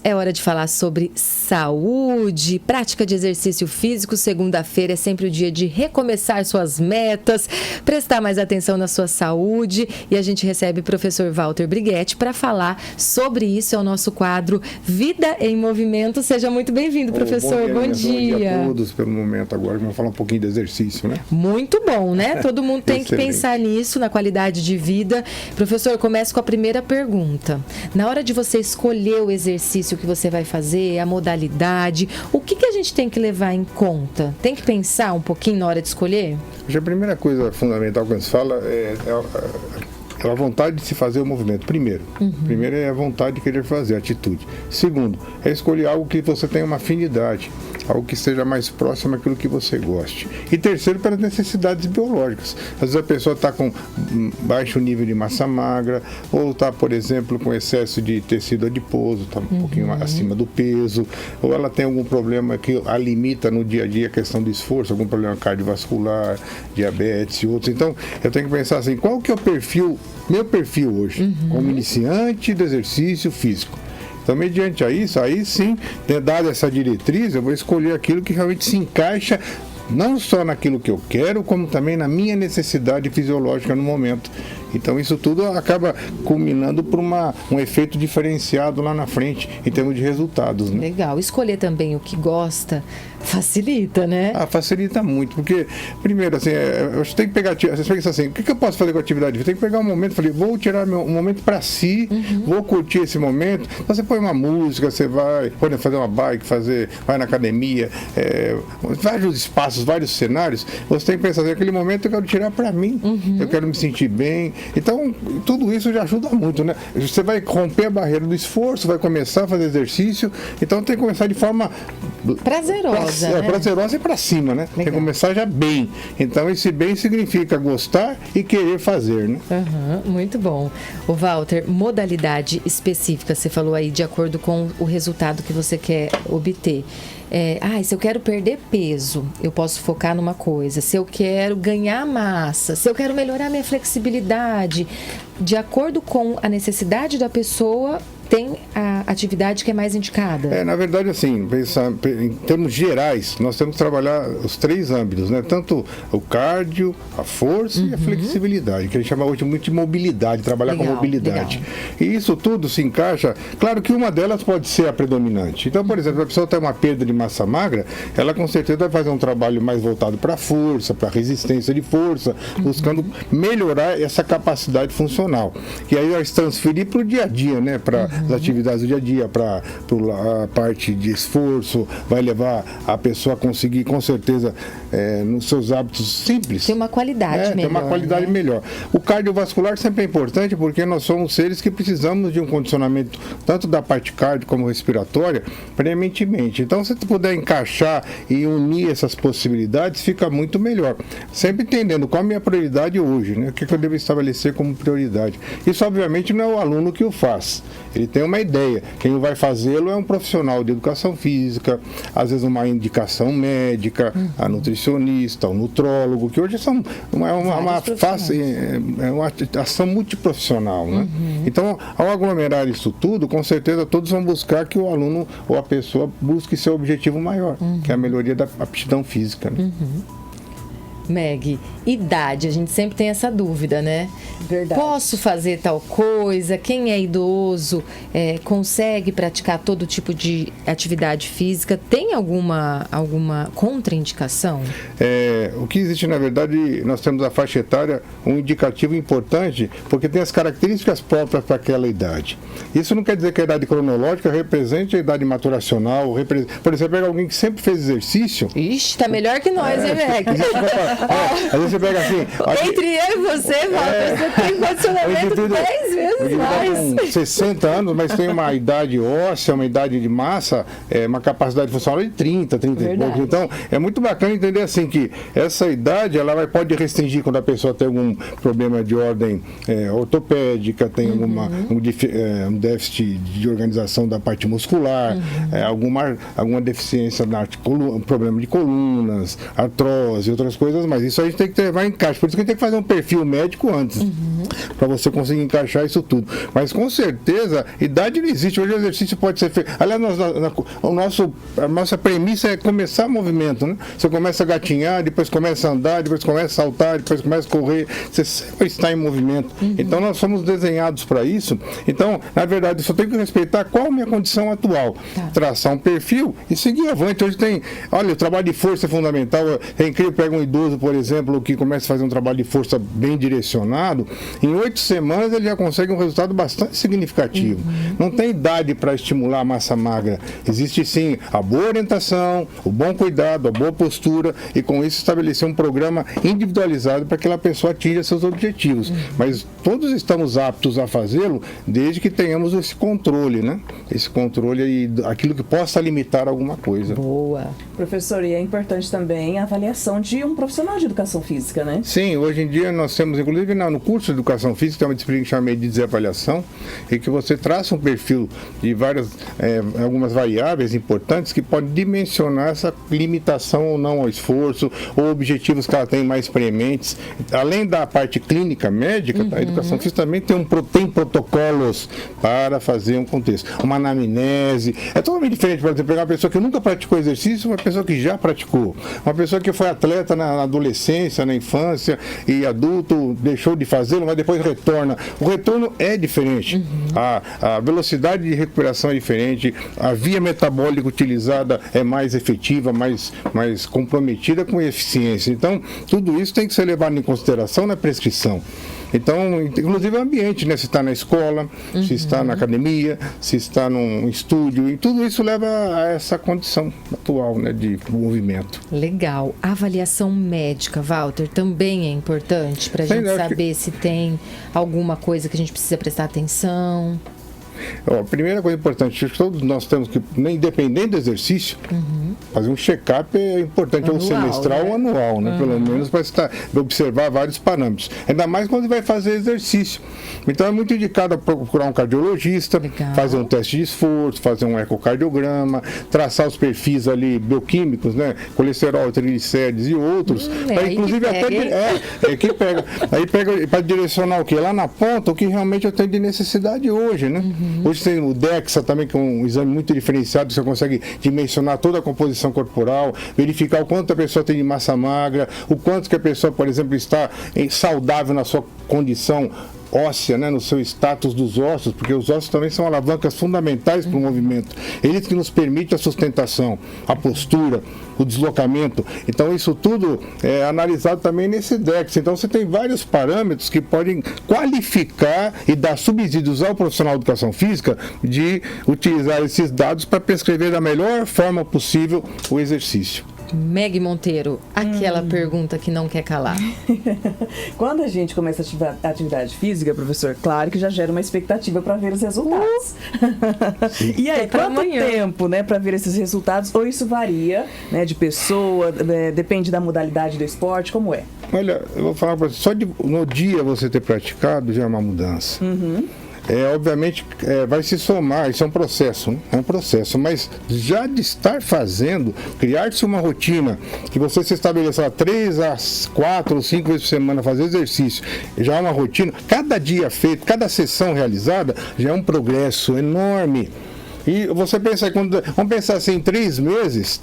É hora de falar sobre saúde, prática de exercício físico. Segunda-feira é sempre o dia de recomeçar suas metas, prestar mais atenção na sua saúde. E a gente recebe o professor Walter Briguetti para falar sobre isso. É o nosso quadro Vida em Movimento. Seja muito bem-vindo, professor. Bom dia. Bom dia a todos pelo momento agora. Vamos falar um pouquinho de exercício, né? Muito bom, né? Todo mundo tem que pensar nisso, na qualidade de vida. Professor, começo com a primeira pergunta. Na hora de você escolher o exercício que você vai fazer, a modalidade, o que a gente tem que levar em conta? Tem que pensar um pouquinho na hora de escolher? A primeira coisa fundamental que a gente fala é a vontade de se fazer o movimento. Primeiro é a vontade de querer fazer, a atitude. Segundo, é escolher algo que você tenha uma afinidade, algo que esteja mais próximo àquilo que você goste. E terceiro, pelas necessidades biológicas. Às vezes a pessoa está com baixo nível de massa magra, ou está, por exemplo, com excesso de tecido adiposo, está um pouquinho acima do peso, ou ela tem algum problema que a limita no dia a dia, a questão do esforço, algum problema cardiovascular, diabetes e outros. Então, eu tenho que pensar assim, qual que é o meu perfil hoje, como iniciante do exercício físico? Então, mediante a isso, aí sim, dada essa diretriz, eu vou escolher aquilo que realmente se encaixa não só naquilo que eu quero, como também na minha necessidade fisiológica no momento. Então, isso tudo acaba culminando por um efeito diferenciado lá na frente, em termos de resultados, né? Legal. Escolher também o que gosta facilita, né? Facilita muito, porque, primeiro, assim, você tem que pegar, você pensa assim, o que eu posso fazer com a atividade? Eu tenho que pegar um momento, vou tirar um momento para si, vou curtir esse momento. Então, você põe uma música, você pode fazer uma bike, vai na academia, vários espaços, vários cenários. Você tem que pensar assim, aquele momento eu quero tirar para mim, eu quero me sentir bem. Então, tudo isso já ajuda muito, né? Você vai romper a barreira do esforço, vai começar a fazer exercício, então tem que começar de forma prazerosa. Né? Prazerosa e para cima, né? Tem que começar já bem. Então, esse bem significa gostar e querer fazer, né? Muito bom. O Walter, modalidade específica, você falou aí de acordo com o resultado que você quer obter. Se eu quero perder peso, eu posso focar numa coisa. Se eu quero ganhar massa, se eu quero melhorar minha flexibilidade, de acordo com a necessidade da pessoa, tem a atividade que é mais indicada? Na verdade, assim, em termos gerais, nós temos que trabalhar os três âmbitos, né? Tanto o cardio, a força e a flexibilidade, que a gente chama hoje muito de mobilidade, trabalhar com mobilidade. Legal. E isso tudo se encaixa, claro que uma delas pode ser a predominante. Então, por exemplo, a pessoa tem uma perda de massa magra, ela com certeza vai fazer um trabalho mais voltado para a força, para a resistência de força, buscando melhorar essa capacidade funcional. E aí nós transferir para o dia a dia, né? Para as atividades do dia a dia, para a parte de esforço, vai levar a pessoa a conseguir, com certeza, nos seus hábitos simples. Tem uma qualidade melhor. Tem uma qualidade melhor. O cardiovascular sempre é importante porque nós somos seres que precisamos de um condicionamento, tanto da parte cardio como respiratória, preeminentemente. Então, se você puder encaixar e unir essas possibilidades, fica muito melhor. Sempre entendendo qual a minha prioridade hoje, né? O que eu devo estabelecer como prioridade. Isso, obviamente, não é o aluno que o faz. Ele tem uma ideia. Quem vai fazê-lo é um profissional de educação física, às vezes uma indicação médica, a nutricionista, o nutrólogo, que hoje são uma ação multiprofissional, né? Então, ao aglomerar isso tudo, com certeza todos vão buscar que o aluno ou a pessoa busque seu objetivo maior, que é a melhoria da aptidão física, né? Meg, idade, a gente sempre tem essa dúvida, né? Verdade. Posso fazer tal coisa? Quem é idoso consegue praticar todo tipo de atividade física? Tem alguma contraindicação? O que existe, na verdade, nós temos a faixa etária, um indicativo importante, porque tem as características próprias para aquela idade. Isso não quer dizer que a idade cronológica represente a idade maturacional. Por exemplo, pega alguém que sempre fez exercício. Ixi, tá melhor que nós, hein, Meg? Às vezes você pega assim... Entre eu e você, Walter, você tem condicionamento 10 vezes mais. Com 60 anos, mas tem uma idade óssea, uma idade de massa, uma capacidade funcional de 30 e poucos. Então, é muito bacana entender assim que essa idade, ela pode restringir quando a pessoa tem algum problema de ordem ortopédica, tem um déficit de organização da parte muscular, alguma deficiência um problema de colunas, artrose, outras coisas, mas isso a gente tem que levar em caixa. Por isso que a gente tem que fazer um perfil médico antes. para você conseguir encaixar isso tudo. Mas com certeza, idade não existe. Hoje o exercício pode ser feito. Aliás, a nossa premissa é começar movimento, né? Você começa a gatinhar, depois começa a andar, depois começa a saltar, depois começa a correr. Você sempre está em movimento. Então nós somos desenhados para isso. Então, na verdade, eu só tenho que respeitar qual a minha condição atual. Traçar um perfil e seguir avante. Hoje tem, olha, o trabalho de força é fundamental. É incrível, pega um idoso, por exemplo, que começa a fazer um trabalho de força bem direcionado. Em 8 semanas ele já consegue um resultado bastante significativo. Não tem idade para estimular a massa magra. Existe sim a boa orientação, o bom cuidado, a boa postura e com isso estabelecer um programa individualizado para que aquela pessoa atinja seus objetivos. Mas todos estamos aptos a fazê-lo desde que tenhamos esse controle, né? Esse controle e aquilo que possa limitar alguma coisa. Boa. Professor, e é importante também a avaliação de um profissional de educação física, né? Sim, hoje em dia nós temos, inclusive no curso de educação física, tem uma disciplina que chama de desavaliação, e que você traça um perfil de algumas variáveis importantes que podem dimensionar essa limitação ou não ao esforço, ou objetivos que ela tem mais prementes. Além da parte clínica médica, a educação física também tem protocolos para fazer um contexto. Uma anamnese. É totalmente diferente, por exemplo, pegar uma pessoa que nunca praticou exercício, uma pessoa que já praticou. Uma pessoa que foi atleta na adolescência, na infância e adulto, deixou de fazê-lo, mas depois retorna. O retorno é diferente. A velocidade de recuperação é diferente, a via metabólica utilizada é mais efetiva, mais comprometida com eficiência. Então, tudo isso tem que ser levado em consideração na prescrição. Então, inclusive o ambiente, né? Se está na escola, se está na academia, se está num estúdio, e tudo isso leva a essa condição atual, né, de movimento. Legal. A avaliação médica, Walter, também é importante para a gente saber se tem alguma coisa que a gente precisa prestar atenção. A primeira coisa importante, todos nós temos que, independente do exercício, fazer um check-up é importante, Anual, ou semestral ou anual, né? Pelo menos para observar vários parâmetros. Ainda mais quando vai fazer exercício. Então é muito indicado procurar um cardiologista, fazer um teste de esforço, fazer um ecocardiograma, traçar os perfis ali bioquímicos, né? Colesterol, triglicérides e outros. Inclusive Aí pega para direcionar o que? Lá na ponta, o que realmente eu tenho de necessidade hoje, né? Hoje tem o DEXA também, que é um exame muito diferenciado, você consegue dimensionar toda a composição corporal, verificar o quanto a pessoa tem de massa magra, o quanto que a pessoa, por exemplo, está saudável na sua condição óssea, né, no seu status dos ossos, porque os ossos também são alavancas fundamentais para o movimento. Eles que nos permitem a sustentação, a postura, o deslocamento. Então isso tudo é analisado também nesse DEX. Então você tem vários parâmetros que podem qualificar e dar subsídios ao profissional de educação física de utilizar esses dados para prescrever da melhor forma possível o exercício. Meg Monteiro, aquela pergunta que não quer calar. Quando a gente começa a atividade física, professor, claro que já gera uma expectativa para ver os resultados. E aí, quanto tempo, né, para ver esses resultados? Ou isso varia, né, de pessoa, depende da modalidade do esporte, como é? Olha, eu vou falar para você, no dia você ter praticado já é uma mudança. Obviamente vai se somar, isso é um processo, né? É um processo, mas já de estar fazendo, criar-se uma rotina, que você se estabeleça 3 a 4 ou 5 vezes por semana fazer exercício, já é uma rotina, cada dia feito, cada sessão realizada, já é um progresso enorme. E você pensa, vamos pensar assim, 3 meses,